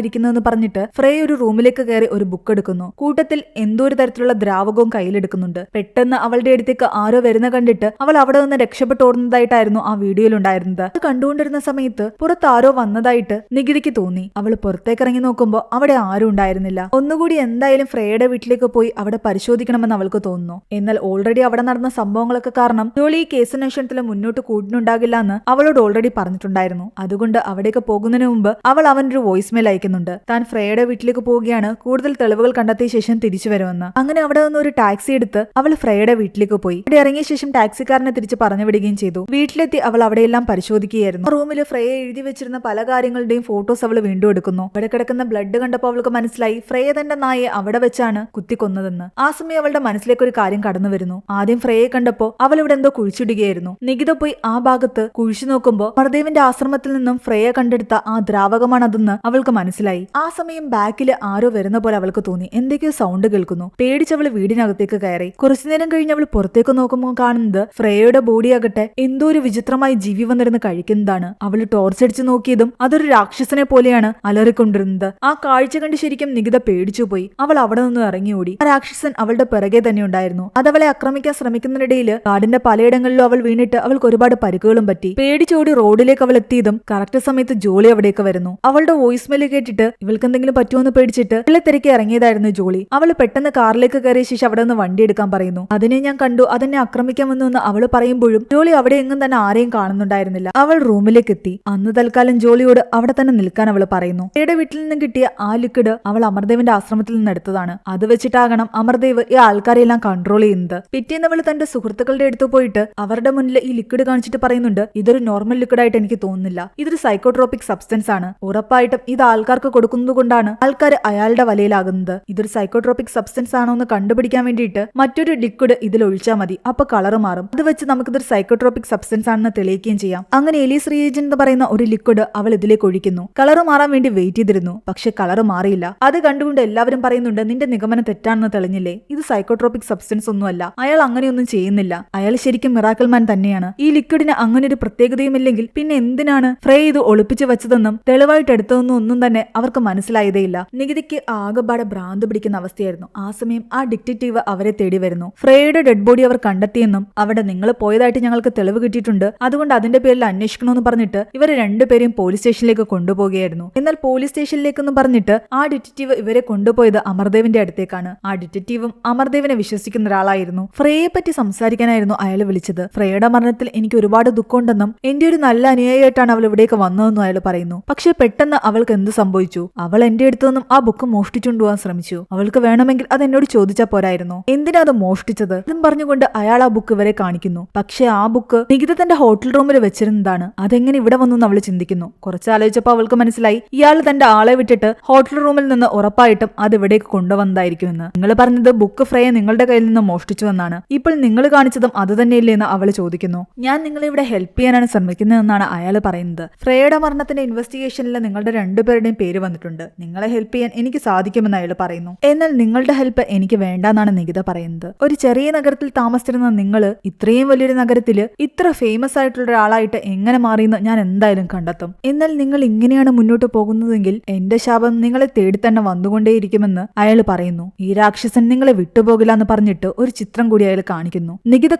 ഇരിക്കുന്നതെന്ന് പറഞ്ഞിട്ട് ഫ്രേ ഒരു റൂമിലേക്ക് കയറി ഒരു ബുക്ക് എടുക്കുന്നു. കൂട്ടത്തിൽ എന്തോ ഒരു തരത്തിലുള്ള ദ്രാവകവും കയ്യിലെടുക്കുന്നുണ്ട്. പെട്ടെന്ന് അവളുടെ അടുത്തേക്ക് ആരോ വരുന്ന കണ്ടിട്ട് അവൾ അവിടെ നിന്ന് രക്ഷപ്പെട്ട് ഓടുന്നതായിട്ടായിരുന്നു ആ വീഡിയോയിൽ ഉണ്ടായിരുന്നത്. അത് കണ്ടുകൊണ്ടിരുന്ന സമയത്ത് പുറത്ത് ആരോ വന്നതായിട്ട് നികിതയ്ക്ക് തോന്നി. അവൾ പുറത്തേക്ക് ഇറങ്ങി നോക്കുമ്പോൾ അവിടെ ആരും ഉണ്ടായിരുന്നില്ല. ഒന്നുകൂടി എന്തായാലും ഫ്രേയുടെ വീട്ടിലേക്ക് പോയി അവിടെ പരിശോധിക്കണമെന്ന് അവൾക്ക് തോന്നുന്നു. എന്നാൽ ഓൾറെഡി അവിടെ നടന്ന സംഭവങ്ങളൊക്കെ കാരണം ജോളി ഈ കേസന്വേഷണത്തിൽ മുന്നോട്ട് കൂടുന്നുണ്ടാകില്ല എന്ന് അവളോട് ഓൾറെഡി പറഞ്ഞിട്ടുണ്ടായിരുന്നു. അതുകൊണ്ട് അവിടേക്ക് പോകുന്നതിന് മുമ്പ് അവൾ അവനൊരു വോയിസ് മെയിൽ അയക്കുന്നുണ്ട്. താൻ ഫ്രേയുടെ വീട്ടിലേക്ക് പോവുകയാണ്, കൂടുതൽ തെളിവുകൾ കണ്ടെത്തിയ ശേഷം തിരിച്ചു വരുമെന്ന്. അങ്ങനെ അവിടെ നിന്ന് ഒരു ടാക്സി എടുത്ത് അവൾ ഫ്രേയുടെ വീട്ടിലേക്ക് പോയി. അവിടെ ഇറങ്ങിയ ശേഷം ടാക്സിക്കാരനെ തിരിച്ച് പറഞ്ഞു വിടുകയും ചെയ്തു. വീട്ടിലെത്തി അവൾ അവിടെയെല്ലാം പരിശോധിക്കുകയായിരുന്നു. റൂമിൽ ഫ്രേ എഴുതി വെച്ചിരുന്ന പല കാര്യങ്ങളുടെയും ഫോട്ടോസ് അവൾ വീണ്ടും എടുക്കുന്നു. അവിടെ കിടക്കുന്ന ബ്ലഡ് കണ്ടപ്പോൾ അവൾക്ക് മനസ്സിലായി ഫ്രേ തന്റെ നായെ അവിടെ വെച്ചാണ് കുത്തിക്കൊന്നതെന്ന്. ആ സമയം അവളുടെ മനസ്സിലേക്ക് ഒരു കാര്യം കടന്നു വരുന്നു. ആദ്യം ഫ്രേയെ കണ്ടപ്പോ അവൾ ഇവിടെ എന്തോ കുഴിച്ചിടുകയായിരുന്നു. നികിത പോയി ആ ഭാഗത്ത് കുഴിച്ചു നോക്കുമ്പോ അമർദേവിന്റെ ആശ്രമത്തിൽ നിന്നും ഫ്രേയെ കണ്ടെടുത്ത ആ ദ്രാവകമാണ് അതെന്ന് അവൾക്ക് മനസ്സിലായി. ആ സമയം ബാക്കിൽ ആരോ വരുന്ന പോലെ അവൾക്ക് തോന്നി. എന്തൊക്കെയോ സൗണ്ട് കേൾക്കുന്നു. പേടിച്ചവൾ വീടിനകത്തേക്ക് കയറി. കുറച്ചുനേരം കഴിഞ്ഞ് അവൾ പുറത്തേക്ക് നോക്കുമ്പോൾ കാണുന്നത് ഫ്രേയുടെ ബോഡിയാകട്ടെ എന്തോ ഒരു വിചിത്രമായി ജീവി വന്നിരുന്ന് കഴിക്കുന്നതാണ്. അവൾ ടോർച്ച് അടിച്ചു നോക്കിയതും അതൊരു രാക്ഷസനെ പോലെയാണ് അലറിക്കൊണ്ടിരുന്നത്. ആ കാഴ്ച കണ്ട് ശരിക്കും നികിത പേടിച്ചു പോയി. അവൾ അവിടെ നിന്ന് ഇറങ്ങി ഓടി. ആ രാക്ഷസൻ അവളുടെ പിറകെ തന്നെ ഉണ്ടായിരുന്നു. അതവളെ ആക്രമിക്കാൻ ശ്രമിക്കുന്നതിനിടയിൽ കാടിന്റെ പലയിടങ്ങളിലും അവൾ വീണിട്ട് അവൾക്ക് ഒരുപാട് പരിക്കുകളും പറ്റി. പേടിച്ചോടി റോഡിലേക്ക് അവൾ എത്തിയതും കറക്റ്റ് സമയത്ത് ജോളി അവിടേക്ക് വരുന്നു. അവളുടെ വോയിസ് മെയിൽ കേട്ടിട്ട് ഇവൾക്ക് എന്തെങ്കിലും പറ്റുമെന്ന് പേടിച്ചിട്ട് അവളെ തിരക്കി ഇറങ്ങിയതായിരുന്നു ജോളി. അവൾ പെട്ടെന്ന് കാറിലേക്ക് കയറിയ ശേഷം അവിടെ നിന്ന് വണ്ടി എടുക്കാൻ പറയുന്നു. അതിനെ ഞാൻ കണ്ടു, അതെന്നെ ആക്രമിക്കാമെന്ന് അവൾ പറയുമ്പോഴും ജോളി അവിടെ എങ്ങും തന്നെ ആരെയും കാണുന്നുണ്ടായിരുന്നില്ല. അവൾ റൂമിലേക്ക് എത്തി. അന്ന് തൽക്കാലം ജോളിയോട് അവിടെ തന്നെ നിൽക്കാൻ അവൾ പറയുന്നു. അവളുടെ വീട്ടിൽ നിന്നും കിട്ടിയ ആ ലിക്വിഡ് അവൾ അമർദേവിന്റെ ആശ്രമത്തിൽ നിന്ന് എടുത്തതാണ്. അത് വെച്ചിട്ടാകണം അമർദേവ് ഈ ആൾക്കാരെല്ലാം കൺട്രോൾ ചെയ്യുന്നത്. പിറ്റേന്ന് അവൾ തന്റെ സുഹൃത്തുക്കളുടെ അടുത്ത് പോയിട്ട് അവരുടെ മുന്നിൽ ഈ ലിക്വിഡ് കാണിച്ചിട്ട് പറയുന്നുണ്ട്, ഇതൊരു നോർമൽ ലിക്വിഡ് ആയിട്ട് എനിക്ക് തോന്നുന്നില്ല, ഇതൊരു സൈക്കോട്രോപിക് സബ്സ്റ്റൻസ് ആണ്. ഉറപ്പായിട്ടും ഇത് ആൾക്കാർക്ക് കൊടുക്കുന്നത് കൊണ്ടാണ് ആൾക്കാർ അയാളുടെ വലയിലാകുന്നത്. ഇതൊരു സൈക്കോട്രോപിക് സബ്സ്റ്റൻസ് ആണോ എന്ന് കണ്ടുപിടിക്കാൻ വേണ്ടിയിട്ട് മറ്റൊരു ലിക്വിഡ് ഇതിൽ ഒഴിച്ചാൽ മതി, അപ്പൊ കളർ മാറും. അത് വെച്ച് നമുക്കിതൊരു സൈക്കോട്രോപിക് സബ്സ്റ്റൻസ് ആണെന്ന് തെളിയിക്കുകയും ചെയ്യാം. അങ്ങനെ എലീസ് റിയേജൻ എന്ന് പറയുന്ന ഒരു ലിക്വിഡ് അവൾ ഇതിലേക്ക് ഒഴിക്കുന്നു. കളർ മാറാൻ വേണ്ടി വെയിറ്റ് ചെയ്തിരുന്നു. പക്ഷെ കളർ മാറിയില്ല. അത് കണ്ടുകൊണ്ട് എല്ലാവരും പറയുന്നുണ്ട്, നിന്റെ നിഗമനം തെറ്റാണെന്ന് തെളിഞ്ഞില്ലേ, ഇത് സൈക്കോട്രോപിക് സബ്സ്റ്റൻസ് ഒന്നുമല്ല, അയാൾ അങ്ങനെയൊന്നും ചെയ്യുന്നില്ല, അയാൾ ശരിക്കും മിറാക്കിൾ മാൻ തന്നെയാണ്. ഈ ലിക്വിഡിന് അങ്ങനെ ഒരു പ്രത്യേകതയുമില്ലെങ്കിൽ പിന്നെ എന്തിനാണ് ഫ്രേ ഇത് ഒളിപ്പിച്ചു വെച്ചതെന്നും തെളിവായിട്ട് എടുത്തതെന്നും ഒന്നും തന്നെ അവർക്ക് മനസ്സിലായതേയില്ല. നികിതയ്ക്ക് ആകെപ്പാടെ ഭ്രാന്ത് പിടിക്കുന്ന അവസ്ഥയായിരുന്നു. ആ സമയം ആ ഡിറ്റക്റ്റീവ് അവരെ തേടി വരുന്നു. ഫ്രേയുടെ ഡെഡ് ബോഡി അവർ കണ്ടെത്തിയെന്നും അവിടെ നിങ്ങൾ പോയതായിട്ട് ഞങ്ങൾക്ക് തെളിവ് കിട്ടിയിട്ടുണ്ട്, അതുകൊണ്ട് അതിന്റെ പേരിൽ അന്വേഷിക്കണമെന്ന് പറഞ്ഞിട്ട് ഇവരെ രണ്ടുപേരെയും പോലീസ് സ്റ്റേഷനിലേക്ക് കൊണ്ടുപോകുകയായിരുന്നു. എന്നാൽ പോലീസ് സ്റ്റേഷനിലേക്കെന്ന് പറഞ്ഞിട്ട് ആ ഡിറ്റക്റ്റീവ് ഇവരെ കൊണ്ടുപോയത് അമർദേവിന്റെ അടുത്തേക്കാണ്. ആ ഡിറ്റക്റ്റീവും അമർദേവിനെ വിശ്വസിക്കുന്ന ഒരാളായിരുന്നു. ഫ്രേയെ പറ്റി സംസാരിക്കാനായിരുന്നു അയാൾ വിളിച്ചത്. ഫ്രേയുടെ മരണത്തിൽ എനിക്ക് ഒരുപാട് ദുഃഖമുണ്ടെന്നും എന്റെ ഒരു നല്ല അനുയായിട്ടാണ് അവൾ ഇവിടേക്ക് വന്നതെന്നും അയാൾ പറയുന്നു. പക്ഷെ പെട്ടെന്ന് അവൾക്ക് എന്ത് സംഭവിച്ചു? അവൾ എന്റെ അടുത്തു നിന്നും ആ ബുക്ക് മോഷ്ടിച്ചുകൊണ്ടുപോകാൻ ശ്രമിച്ചു. അവൾക്ക് വേണമെങ്കിൽ അത് എന്നോട് ചോദിച്ചാൽ പോരായിരുന്നു, എന്തിനാ അത് മോഷ്ടിച്ചത് എന്നും പറഞ്ഞുകൊണ്ട് അയാൾ ആ ബുക്ക് ഇവരെ കാണിക്കുന്നു. പക്ഷെ ആ ബുക്ക് നികിത തന്റെ ഹോട്ടൽ റൂമിൽ വെച്ചിരുന്നതാണ്. അതെങ്ങനെ ഇവിടെ വന്നു അവൾ ചിന്തിക്കുന്നു. കുറച്ചാലോചിച്ചപ്പോൾ അവൾക്ക് മനസ്സിലായി ഇയാൾ തന്റെ ആളെ വിട്ടിട്ട് ഹോട്ടൽ റൂമിൽ നിന്ന് ഉറപ്പായിട്ടും അത് ഇവിടേക്ക് കൊണ്ടുവന്നതായിരിക്കുമെന്ന്. നിങ്ങൾ പറഞ്ഞത് ബുക്ക് ഫ്രേയെ നിങ്ങളുടെ കയ്യിൽ നിന്ന് മോഷ്ടിച്ചു എന്നാണ്. ഇപ്പോൾ നിങ്ങൾ കാണിച്ചതും അത് തന്നെയല്ലേ എന്ന് അവൾ ചോദിക്കുന്നു. ഞാൻ നിങ്ങളെ ഇവിടെ ഹെൽപ്പ് ചെയ്യാനാണ് ശ്രമിക്കുന്നതെന്നാണ് അയാൾ പറയുന്നത്. ഫ്രേയുടെ മരണത്തിന്റെ ഇൻവെസ്റ്റിഗേഷനിൽ നിങ്ങളുടെ രണ്ടുപേരുടെയും പേര് വന്നിട്ടുണ്ട്. നിങ്ങളെ ഹെൽപ്പ് ചെയ്യാൻ എനിക്ക് സാധിക്കുമെന്ന് അയാൾ പറയുന്നു. എന്നാൽ നിങ്ങളുടെ ഹെൽപ്പ് എനിക്ക് വേണ്ടെന്നാണ് നികിത പറയുന്നത്. ഒരു ചെറിയ നഗരത്തിൽ താമസിച്ചിരുന്ന നിങ്ങൾ ഇത്രയും വലിയൊരു നഗരത്തിൽ ഇത്ര ഫേമസ് ആയിട്ടുള്ള ഒരാളായിട്ട് എങ്ങനെ മാറിയെന്ന് ഞാൻ എന്തായാലും കണ്ടെത്തും. എന്നാൽ നിങ്ങൾ ഇങ്ങനെയാണ് മുന്നോട്ട് പോകുന്നതെങ്കിൽ എന്റെ ശാപം നിങ്ങളെ തേടി തന്നെ വന്നുകൊണ്ടേയിരിക്കുമെന്ന് അയാൾ പറയുന്നു. ഈ രാക്ഷസൻ നിങ്ങളെ വിട്ടുപോകില്ല എന്ന് പറഞ്ഞിട്ട് ഒരു ചിത്രം കൂടി അയാൾ കാണിക്കുന്നു. നികിത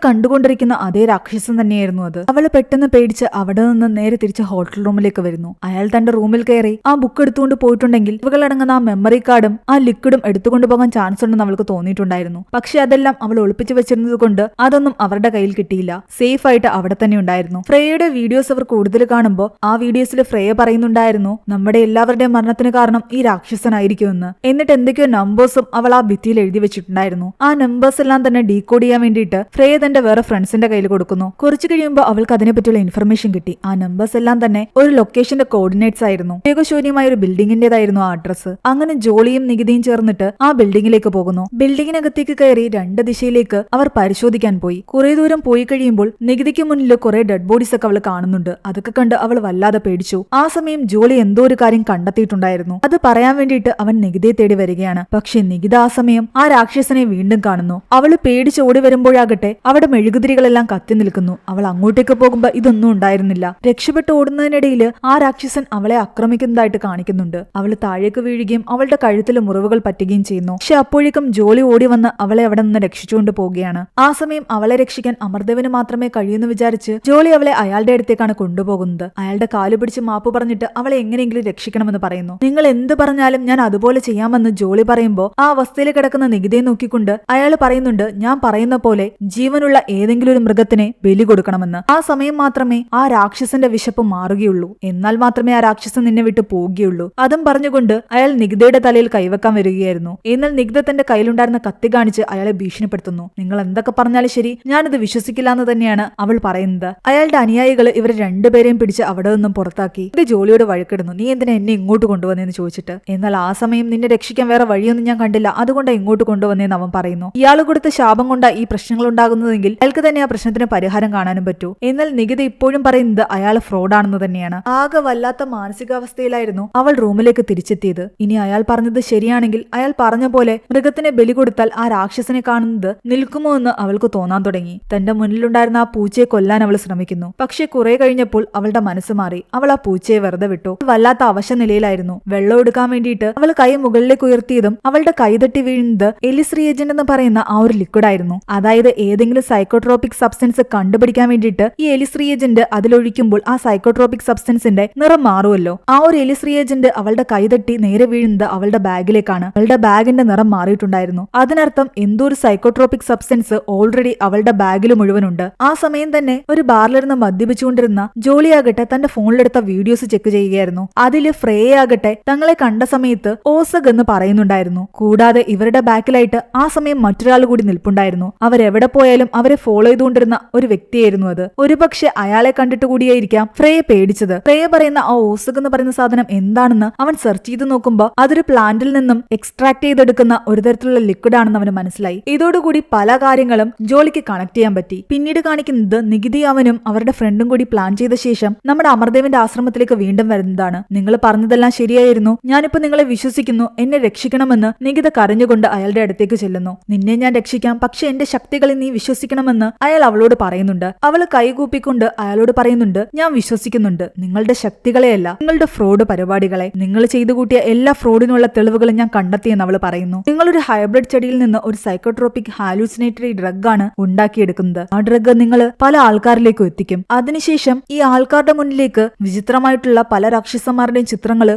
കണ്ടുകൊണ്ടിരിക്കുന്ന അതേ രാക്ഷസൻ തന്നെയായിരുന്നു അത്. അവള് പെട്ടെന്ന് പേടിച്ച് അവിടെ നിന്ന് നേരെ തിരിച്ച് ഹോട്ടൽ റൂമിലേക്ക് വരുന്നു. അയാൾ തന്റെ റൂമിൽ കയറി ആ ബുക്ക് എടുത്തുകൊണ്ട് പോയിട്ടുണ്ടെങ്കിൽ ഇവകളടങ്ങുന്ന ആ മെമ്മറി കാർഡും ആ ലിക്വിഡും എടുത്തുകൊണ്ട് പോകാൻ ചാൻസ് ഉണ്ടെന്ന് അവൾക്ക് തോന്നിയിട്ടുണ്ടായിരുന്നു. പക്ഷെ അതെല്ലാം അവൾ ഒളിപ്പിച്ചു വെച്ചിരുന്നത് കൊണ്ട് അതൊന്നും അവരുടെ കയ്യിൽ കിട്ടിയില്ല. സേഫ് ആയിട്ട് അവിടെ തന്നെ ഉണ്ടായിരുന്നു. ഫ്രേയുടെ വീഡിയോസ് അവർ കൂടുതൽ കാണുമ്പോൾ ആ വീഡിയോസിൽ ഫ്രേയ പറയുന്നുണ്ടായിരുന്നു, നമ്മുടെ എല്ലാവരുടെയും മരണത്തിന് കാരണം ഈ രാക്ഷസനായിരിക്കുമെന്ന്. എന്നിട്ട് എന്തൊക്കെയോ നമ്പേഴ്സും അവൾ ആ ഭിത്തിയിൽ എഴുതി വെച്ചിട്ടുണ്ടായിരുന്നു. ആ നമ്പേഴ്സ് എല്ലാം തന്നെ ഡീകോഡ് ചെയ്യാൻ വേണ്ടിയിട്ട് ഫ്രേയ തന്റെ വേറെ ഫ്രണ്ട്സിന്റെ കയ്യിൽ കൊടുക്കുന്നു. കുറച്ചു കഴിയുമ്പോൾ അവൾക്ക് അതിനെ പറ്റിയുള്ള ഇൻഫർമേഷൻ കിട്ടി. ആ നമ്പേഴ്സ് എല്ലാം തന്നെ ഒരു ലൊക്കേഷന്റെ കോർഡിനേറ്റ്സ് ആയിരുന്നു. വേഗശൂന്യമായ ഒരു ബിൽഡിംഗിന്റേതായിരുന്നു ആ അഡ്രസ്. അങ്ങനെ ജോളിയും നികിതയും ചേർന്നിട്ട് ആ ബിൽഡിംഗിലേക്ക് പോകുന്നു. ബിൽഡിംഗിനകത്തേക്ക് കയറി രണ്ട് ദിശയിലേക്ക് അവർ പരിശോധിക്കാൻ പോയി. കുറെ ദൂരം പോയി കഴിയുമ്പോൾ നികിതയ്ക്ക് മുന്നിൽ കുറെ ഡെഡ് ബോഡീസ് ഒക്കെ അവൾ കാണുന്നുണ്ട്. അതൊക്കെ കണ്ട് അവൾ വല്ലാതെ പേടിച്ചു. ആ സമയം ജോളി എന്തോ ഒരു കാര്യം കണ്ടെത്തിയിട്ടുണ്ടായിരുന്നു. അത് പറയാൻ വേണ്ടിയിട്ട് അവൻ നികിതയെ തേടി വരികയാണ്. പക്ഷെ നികിത ആ സമയം ആ രാക്ഷസനെ വീണ്ടും കാണുന്നു. അവള് പേടിച്ച് ഓടി വരുമ്പോഴാകട്ടെ അവിടെ മെഴുകുതിരികളെല്ലാം കത്തി നിൽക്കുന്നു. അവൾ അങ്ങോട്ടേക്ക് പോകുമ്പോ ഇതൊന്നും ഉണ്ടായിരുന്നില്ല. രക്ഷപ്പെട്ട് ഓടുന്നതിനിടയിൽ ആ രാക്ഷസൻ അവളെ ആക്രമിക്കുന്നതായിട്ട് കാണിക്കുന്നുണ്ട്. അവൾ താഴേക്ക് വീഴുകയും അവളുടെ കഴുത്തിൽ മുറിവുകൾ പറ്റുകയും ചെയ്യുന്നു. പക്ഷെ അപ്പോഴേക്കും ജോളി ഓടി വന്ന് അവളെ അവിടെ നിന്ന് രക്ഷിച്ചുകൊണ്ട് പോവുകയാണ്. ആ സമയം അവളെ രക്ഷിക്കാൻ അമർദേവിന് മാത്രമേ കഴിയൂന്ന് വിചാരിച്ച് ജോളി അവളെ അയാളുടെ അടുത്തേക്കാണ് കൊണ്ടുപോകുന്നത്. അയാളുടെ കാല് പിടിച്ച് മാപ്പ് പറഞ്ഞിട്ട് അവളെ എങ്ങനെയെങ്കിലും രക്ഷിക്കണമെന്ന് പറയുന്നു. നിങ്ങൾ എന്ത് പറഞ്ഞാലും ഞാൻ അതുപോലെ ചെയ്യാമെന്ന് ജോളി പറയുമ്പോ ആ അവസ്ഥയിൽ കിടക്കുന്ന നികിതയെ നോക്കിക്കൊണ്ട് അയാൾ പറയുന്നുണ്ട്, ഞാൻ പറയുന്ന പോലെ ജീവനുള്ള ഏതെങ്കിലും ഒരു മൃഗത്തിനെ ബലി കൊടുക്കണമെന്ന്. ആ സമയം മാത്രമേ ആ രാക്ഷസന്റെ വിശപ്പ് മാറുകയുള്ളൂ. എന്നാൽ മാത്രമേ ആ രാക്ഷസൻ നിന്നെ വിട്ടു പോവുകയുള്ളൂ. അതും പറഞ്ഞുകൊണ്ട് അയാൾ നികിതയുടെ തലയിൽ കൈവെക്കാൻ വരികയായിരുന്നു. എന്നാൽ നികിത തന്റെ കയ്യിലുണ്ടായിരുന്ന കത്തി കാണിച്ച് അയാളെ ഭീഷണിപ്പെടുത്തുന്നു. നിങ്ങൾ എന്തൊക്കെ പറഞ്ഞാലും ശരി, ഞാനിത് വിശ്വസിക്കില്ല എന്ന് തന്നെയാണ് അവൾ പറയുന്നത്. അയാളുടെ അനുയായികൾ ഇവരെ രണ്ടുപേരെയും പിടിച്ച് അവിടെ നിന്നും പുറത്താക്കി. ഇത് ജോലിയോട് വഴക്കിടുന്നു. നീ എന്തിനാ എന്നെ ഇങ്ങോട്ട് കൊണ്ടുവന്നേന്ന് ചോദിച്ചിട്ട്. എന്നാൽ ആ സമയം നിന്നെ രക്ഷിക്കാൻ വേറെ വഴിയൊന്നും ഞാൻ കണ്ടില്ല, അതുകൊണ്ടാണ് ഇങ്ങോട്ട് കൊണ്ടുവന്നേന്ന് അവൻ പറയുന്നു. ഇയാൾ കൊടുത്ത ശാപം കൊണ്ടാ ഈ പ്രശ്നങ്ങൾ ഉണ്ടാകുന്നതെങ്കിൽ അയാൾക്ക് തന്നെ ആ പ്രശ്നത്തിന് പരിഹാരം കാണാനും പറ്റൂ. എന്നാൽ നികിത ഇപ്പോഴും പറയുന്നത് അയാൾ ഫ്രോഡാണെന്ന് തന്നെയാണ്. ആകെ വല്ലാത്ത മാനസികാവസ്ഥയിലായിരുന്നു അവൾ റൂമിലേക്ക് തിരിച്ചെത്തിയത്. ഇനി അയാൾ പറഞ്ഞത് ശരിയാണെങ്കിൽ അയാൾ പറഞ്ഞ പോലെ മൃഗത്തിനെ ബലി കൊടുത്താൽ ആ രാക്ഷസനെ കാണുന്നത് നിൽക്കുമോ എന്ന് അവൾക്ക് തോന്നാൻ തുടങ്ങി. തന്റെ മുന്നിലുണ്ടായിരുന്ന ആ പൂച്ചയെ കൊല്ലാൻ അവൾ ശ്രമിക്കുന്നു. പക്ഷെ കുറെ കഴിഞ്ഞപ്പോൾ അവളുടെ മനസ്സ് മാറി. അവൾ ആ പൂച്ചയെ വെറുതെ വിട്ടു. വല്ലാത്ത അവശ നിലയിലായിരുന്നു. വെള്ളം എടുക്കാൻ വേണ്ടിയിട്ട് അവൾ കൈ മുകളിലേക്ക് ഉയർത്തിയതും അവളുടെ കൈ തട്ടി വീഴുന്നത് എലിസ് റിയേജന്റ് എന്ന് പറയുന്ന ആ ഒരു ലിക്വിഡ് ആയിരുന്നു. അതായത് ഏതെങ്കിലും സൈക്കോട്രോപിക് സബ്സ്റ്റൻസ് കണ്ടുപിടിക്കാൻ വേണ്ടിയിട്ട് ഈ എലിസ് റിയേജന്റ് അതിലൊഴിക്കുമ്പോൾ ആ സൈക്കോട്രോപിക് സബ്സ്റ്റൻസിന്റെ നിറം മാറുമല്ലോ. ആ ഒരു എലിസ് റിയേജന്റ് അവളുടെ കൈ തട്ടി നേരെ വീഴുന്നത് അവളുടെ ബാഗിലേക്കാണ്. അവളുടെ ബാഗിന്റെ നിറം മാറിയിട്ടുണ്ടായിരുന്നു. അതിനർത്ഥം എന്തോ ഒരു സൈക്കോട്രോപിക് സബ്സ്റ്റൻസ് ഓൾറെഡി അവളുടെ ബാഗിൽ മുഴുവനുണ്ട്. ആ സമയം തന്നെ ഒരു ബാറിലിരുന്ന് മദ്യപിച്ചുകൊണ്ടിരുന്ന ജോളിയാകട്ടെ തന്റെ ഫോണിലെടുത്ത വീഡിയോസ് ചെക്ക് ചെയ്യുകയായിരുന്നു. അതില് ഫ്രേയ ആകട്ടെ തങ്ങളെ കണ്ട സമയത്ത് ഓസഗ് എന്ന് പറയുന്നുണ്ടായിരുന്നു. കൂടാതെ ഇവരുടെ ബാക്കിലായിട്ട് ആ സമയം മറ്റൊരാൾ കൂടി നിൽപ്പുണ്ടായിരുന്നു. അവരെവിടെ പോയാലും അവരെ ഫോളോ ചെയ്തുകൊണ്ടിരുന്ന ഒരു വ്യക്തിയായിരുന്നു അത്. ഒരുപക്ഷെ അയാളെ കണ്ടിട്ട് കൂടിയായിരിക്കാം ഫ്രേയ പേടിച്ചത്. ഫ്രേയ പറയുന്ന ആ ഓസഗ് എന്ന് പറയുന്ന സാധനം എന്താണെന്ന് അവൻ സെർച്ച് ചെയ്ത് നോക്കുമ്പോൾ അതൊരു പ്ലാന്റിൽ നിന്നും എക്സ്ട്രാക്ട് ചെയ്തെടുക്കുന്ന ഒരു തരത്തിലുള്ള ലിക്വിഡ് ആണെന്ന് അവന് മനസ്സിലായി. ഇതോടുകൂടി പല കാര്യങ്ങളും ജോളിക്ക് കണക്ട് ചെയ്യാൻ പറ്റി. പിന്നീട് കാണിക്കുന്നത് നികിതി അവനും അവരുടെ ഫ്രണ്ടും കൂടി പ്ലാൻ ചെയ്ത ശേഷം നമ്മുടെ അമർദേവിന്റെ ആശ്രമത്തിലേക്ക് വീണ്ടും വരുന്നതാണ്. നിങ്ങൾ പറഞ്ഞതെല്ലാം ശരിയായിരുന്നു, ഞാനിപ്പോ നിങ്ങളെ വിശ്വസിക്കുന്നു, എന്നെ രക്ഷിക്കണമെന്ന് നികിത കരഞ്ഞുകൊണ്ട് അയാളുടെ അടുത്തേക്ക് ചെല്ലുന്നു. നിന്നെ ഞാൻ രക്ഷിക്കാം, പക്ഷെ എന്റെ ശക്തികളെ നീ വിശ്വസിക്കണമെന്ന് അയാൾ അവളോട് പറയുന്നുണ്ട്. അവൾ കൈകൂപ്പിക്കൊണ്ട് അയാളോട് പറയുന്നുണ്ട്, ഞാൻ വിശ്വസിക്കുന്നുണ്ട്, നിങ്ങളുടെ ശക്തികളെയല്ല, നിങ്ങളുടെ ഫ്രോഡ് പരിപാടികളെ. നിങ്ങൾ ചെയ്തു കൂട്ടിയ എല്ലാ ഫ്രോഡിനുള്ള തെളിവുകളും ഞാൻ കണ്ടെത്തിയെന്ന് അവൾ പറയുന്നു. നിങ്ങളൊരു ഹൈബ്രിഡ് ചെടിയിൽ നിന്ന് ഒരു സൈക്കോട്രോപിക് ഹാലൂസിനേറ്ററി ഡ്രഗ് ആണ് ഉണ്ടാക്കിയെടുക്കുന്നത്. ആ ഡ്രഗ് നിങ്ങൾ പല ആൾക്കാരിലേക്കും എത്തിക്കും. അതിനുശേഷം ഈ ആൾക്കാരുടെ മുന്നിലേക്ക് വിചിത്രമായിട്ടുള്ള പല രാക്ഷസന്മാരുടെയും ചിത്രങ്ങൾ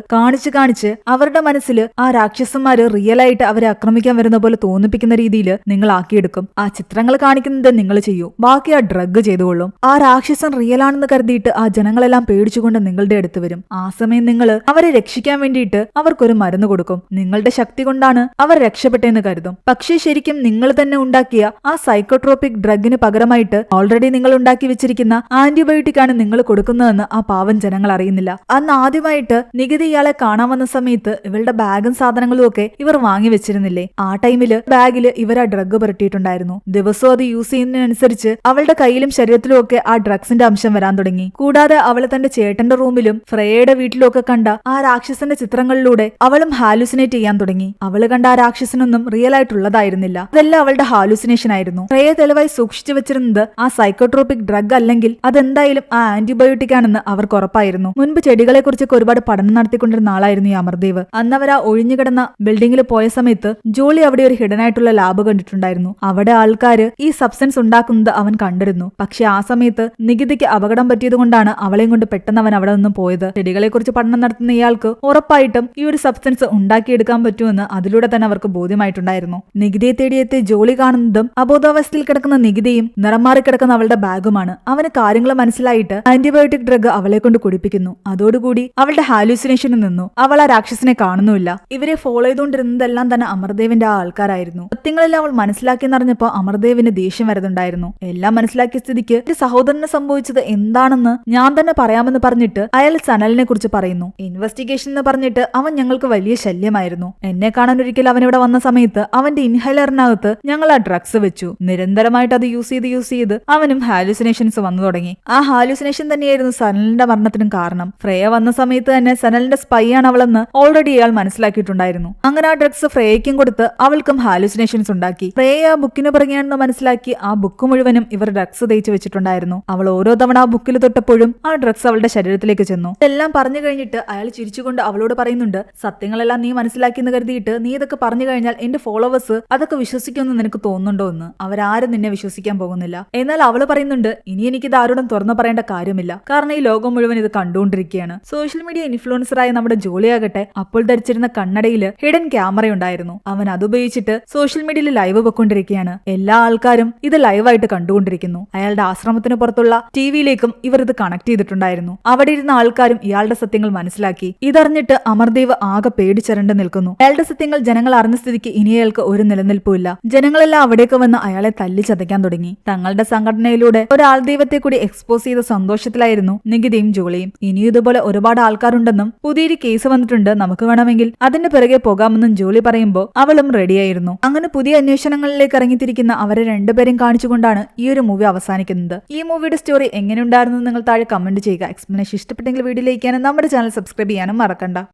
കാണിച്ച് അവരുടെ മനസ്സിൽ ആ രാക്ഷസന്മാര് റിയൽ ആയിട്ട് അവരെ ആക്രമിക്കാൻ വരുന്ന പോലെ തോന്നിപ്പിക്കുന്ന രീതിയിൽ നിങ്ങൾ ആക്കിയെടുക്കും. ആ ചിത്രങ്ങൾ കാണിക്കുന്നത് നിങ്ങൾ ചെയ്യൂ, ബാക്കി ആ ഡ്രഗ് ചെയ്തുകൊള്ളും. ആ രാക്ഷസൻ റിയൽ ആണെന്ന് കരുതിയിട്ട് ആ ജനങ്ങളെല്ലാം പേടിച്ചുകൊണ്ട് നിങ്ങളുടെ അടുത്ത് വരും. ആ സമയം നിങ്ങൾ അവരെ രക്ഷിക്കാൻ വേണ്ടിയിട്ട് അവർക്കൊരു മരുന്ന് കൊടുക്കും. നിങ്ങളുടെ ശക്തി കൊണ്ടാണ് അവർ രക്ഷപ്പെട്ടെന്ന് കരുതും. പക്ഷേ ശരിക്കും നിങ്ങൾ തന്നെ ഉണ്ടാക്കിയ ആ സൈക്കോട്രോപിക് ഡ്രഗിന് പകരമായിട്ട് ഓൾറെഡി നിങ്ങൾ ഉണ്ടാക്കി വെച്ചിരിക്കുന്ന ആന്റിബയോട്ടിക് ആണ് നിങ്ങൾ കൊടുക്കുന്നതെന്ന് ആ പാവം ജനങ്ങൾ അറിയുന്നില്ല. അന്ന് ആദ്യമായിട്ട് നികിതി ഇയാളെ കാണാൻ വന്ന സമയത്ത് ഇവളുടെ ബാഗും സാധനങ്ങളും ഒക്കെ ഇവർ വാങ്ങി വെച്ചിരുന്നില്ലേ? ആ ടൈമില് ബാഗിൽ ഇവർ ആ ഡ്രഗ് പുരട്ടിയിട്ടുണ്ടായിരുന്നു. ദിവസവും അത് യൂസ് ചെയ്യുന്നതിനനുസരിച്ച് അവളുടെ കയ്യിലും ശരീരത്തിലും ഒക്കെ ആ ഡ്രഗ്സിന്റെ അംശം വരാൻ തുടങ്ങി. കൂടാതെ അവൾ തന്റെ ചേട്ടന്റെ റൂമിലും ഫ്രേയുടെ വീട്ടിലും ഒക്കെ കണ്ട ആ രാക്ഷസന്റെ ചിത്രങ്ങളിലൂടെ അവളും ഹാലൂസിനേറ്റ് ചെയ്യാൻ തുടങ്ങി. അവള് കണ്ട ആ രാക്ഷസനൊന്നും റിയൽ ആയിട്ടുള്ളതായിരുന്നില്ല. അതെല്ലാം അവളുടെ ഹാലൂസിനേഷൻ ആയിരുന്നു. ഫ്രേയ തെളിവായി സൂക്ഷിച്ചു വെച്ചിരുന്നത് ആ സൈക്കോട്രോപിക് ഡ്രഗ് അല്ലെങ്കിൽ അതെന്തായാലും ആ ആന്റിബയോട്ടിക് ആണെന്ന് അവർക്ക് ഉറപ്പായിരുന്നു. മുൻപ് ചെടികളെ കുറിച്ചൊക്കെ ഒരുപാട് പഠനം നടത്തിക്കൊണ്ടിരുന്ന ആളായിരുന്നു ഈ അമർദേവ്. അന്ന് അവർ ആ ഒഴിഞ്ഞുകിടന്ന ബിൽഡിംഗിൽ പോയ സമയത്ത് ജോളി അവിടെ ഒരു ഹിഡൻ ആയിട്ടുള്ള ലാബ് കണ്ടിട്ടുണ്ടായിരുന്നു. അവിടെ ആൾക്കാര് ഈ സബ്സ്റ്റൻസ് ഉണ്ടാക്കുന്നത് അവൻ കണ്ടിരുന്നു. പക്ഷെ ആ സമയത്ത് നികിതയ്ക്ക് അപകടം പറ്റിയത് കൊണ്ടാണ് അവളെയും കൊണ്ട് പെട്ടെന്ന് അവൻ അവിടെ നിന്നും പോയത്. ചെടികളെ കുറിച്ച് പഠനം നടത്തുന്ന ഇയാൾക്ക് ഉറപ്പായിട്ടും ഈ ഒരു സബ്സ്റ്റൻസ് ഉണ്ടാക്കിയെടുക്കാൻ പറ്റുമെന്ന് അതിലൂടെ തന്നെ അവർക്ക് ബോധ്യമായിട്ടുണ്ടായിരുന്നു. നികിതയെ തേടിയെത്തി ജോളി കാണുന്നതും അബോധാവസ്ഥയിൽ കിടക്കുന്ന നികിതയും നിറം മാറി കിടക്കുന്ന അവളുടെ ബാഗുമാണ്. അവന് കാര്യങ്ങൾ മനസ്സിലായിട്ട് ആന്റിബയോട്ടിക് ഡ്രഗ് അവളെ കൊണ്ട് കുടിപ്പിക്കുന്നു. അതോടുകൂടി അവളുടെ ഹാലൂസിനേഷനിൽ നിന്നു. അവൾ ആ രാക്ഷസനെ കാണുന്നുമില്ല. ഇവരെ ഫോളോ ചെയ്തുകൊണ്ടിരുന്നതെല്ലാം തന്നെ അമർദേവിന്റെ ആ ആൾക്കാരായിരുന്നു. സത്യങ്ങളെല്ലാം അവൾ മനസ്സിലാക്കിയെന്നറിഞ്ഞപ്പോ അമർദേവിന് ദേഷ്യം വരുന്നുണ്ടായിരുന്നു. എല്ലാം മനസ്സിലാക്കിയ സ്ഥിതിക്ക് എന്റെ സഹോദരന് സംഭവിച്ചത് എന്താണെന്ന് ഞാൻ തന്നെ പറയാമെന്ന് പറഞ്ഞിട്ട് അയാൾ സനലിനെ കുറിച്ച് പറയുന്നു. ഇൻവെസ്റ്റിഗേഷൻ എന്ന് പറഞ്ഞിട്ട് അവൻ ഞങ്ങൾക്ക് വലിയ ശല്യമായിരുന്നു. എന്നെ കാണാൻ ഒരിക്കൽ അവൻ ഇവിടെ വന്ന സമയത്ത് അവന്റെ ഇൻഹൈലറിനകത്ത് ഞങ്ങൾ ആ ഡ്രഗ്സ് വെച്ചു. നിരന്തരമായിട്ട് അത് യൂസ് ചെയ്ത് അവനും ഹാലൂസിനേഷൻസ് വന്നു തുടങ്ങി. ആ ഹാലൂസിനേഷൻ തന്നെയായിരുന്നു സനലിന്റെ മരണത്തിനും കാരണം. ഫ്രേയ വന്ന സമയത്ത് തന്നെ സനലിന്റെ സ്പൈ ആണ് അവളെന്ന് ഓൾറെഡി ഇയാൾ മനസ്സിലാക്കിയിട്ടുണ്ടായിരുന്നു. അങ്ങനെ ആ ഡ്രഗ്സ് ഫ്രേയയ്ക്കും കൊടുത്ത് അവൾക്കും ഹാലൂസിനേഷൻസ് ഉണ്ടാക്കി. ഫ്രേയ ആ ബുക്കിന് പിറകെയാണെന്ന് മനസ്സിലാക്കി ആ ബുക്ക് മുഴുവനും ഇവർ ഡ്രഗ്സ് തേച്ച് വെച്ചിട്ടുണ്ടായിരുന്നു. അവൾ ഓരോ തവണ ആ ബുക്കിൽ തൊട്ടപ്പോഴും ആ ഡ്രഗ്സ് അവളുടെ ശരീരത്തിലേക്ക് അടുത്തേക്ക് ചെന്നു. ഇതെല്ലാം പറഞ്ഞു കഴിഞ്ഞിട്ട് അയാൾ ചിരിച്ചുകൊണ്ട് അവളോട് പറയുന്നുണ്ട്, സത്യങ്ങളെല്ലാം നീ മനസ്സിലാക്കിയെന്ന് കരുതിയിട്ട് നീ ഇതൊക്കെ പറഞ്ഞു കഴിഞ്ഞാൽ എന്റെ ഫോളോവേഴ്സ് അതൊക്കെ വിശ്വസിക്കുമെന്ന് നിനക്ക് തോന്നുന്നുണ്ടോ എന്ന്. അവരാരും നിന്നെ വിശ്വസിക്കാൻ പോകുന്നില്ല. എന്നാൽ അവള് പറയുന്നുണ്ട്, ഇനി എനിക്കിത് ആരോടും തുറന്നു പറയേണ്ട കാര്യമില്ല, കാരണം ഈ ലോകം മുഴുവൻ ഇത് കണ്ടുകൊണ്ടിരിക്കുകയാണ്. സോഷ്യൽ മീഡിയ ഇൻഫ്ലുവൻസറായ നമ്മുടെ ജോളിയാകട്ടെ അപ്പോൾ ധരിച്ചിരുന്ന കണ്ണടയിൽ ഹിഡൻ ക്യാമറ ഉണ്ടായിരുന്നു. അവൻ അതുപയോഗിച്ചിട്ട് സോഷ്യൽ മീഡിയയിൽ ലൈവ് വെക്കൊണ്ടിരിക്കുകയാണ്. എല്ലാ ആൾക്കാരും ഇത് ലൈവായിട്ട് കണ്ടുകൊണ്ടിരിക്കുന്നു. അയാളുടെ ആശ്രമത്തിന് പുറത്തുള്ള ടിവിയിലേക്കും ഇവർ ഇത് കണക്ട് ചെയ്തിട്ടുണ്ടായിരുന്നു. അവിടെ ഇരുന്ന ആൾക്കാരും ഇയാളുടെ സത്യങ്ങൾ മനസ്സിലാക്കി. ഇതറിഞ്ഞിട്ട് അമർദേവ് ആകെ പേടിച്ചരണ്ട് നിൽക്കുന്നു. അയാളുടെ സത്യങ്ങൾ ജനങ്ങൾ അറിഞ്ഞ സ്ഥിതിക്ക് ഇനി അയാൾക്ക് ഒരു നിലനിൽപ്പുമില്ല. ജനങ്ങളെല്ലാം അവിടേക്ക് വന്ന് അയാളെ തല്ലി ചതയ്ക്കാൻ തുടങ്ങി. തങ്ങളുടെ സംഘടനയിലൂടെ ഒരാൾ ദൈവത്തെ കൂടി എക്സ്പോസ് ചെയ്ത സന്തോഷത്തിലായിരുന്നു നികിതയും ജോളിയും. ഇനിയും ഇതുപോലെ ഒരുപാട് ആൾക്കാരുണ്ടെന്നും പുതിയൊരു കേസ് വന്നിട്ടുണ്ട്, നമുക്ക് വേണമെങ്കിൽ അതിന്റെ പിറകെ പോകാമെന്നും ജോളി പറയുമ്പോൾ അവളും റെഡിയായിരുന്നു. അങ്ങനെ പുതിയ അന്വേഷണങ്ങളിലേക്ക് ഇറങ്ങിത്തിരിക്കുന്ന അവരെ രണ്ടുപേരും കാണിച്ചുകൊണ്ടാണ് ഈ ഒരു മൂവി അവസാനിക്കുന്നത്. ഈ മൂവിയുടെ സ്റ്റോറി എങ്ങനെയുണ്ടായിരുന്നു നിങ്ങൾ താഴെ കമന്റ് ചെയ്യുക. എക്സ്പ്ലനേഷൻ ഇഷ്ടപ്പെട്ടെങ്കിൽ വീഡിയോ ലൈക്ക് ചെയ്യാനും നമ്മുടെ ചാനൽ സബ്സ്ക്രൈബ് ചെയ്യാനും മറക്കണ്ട.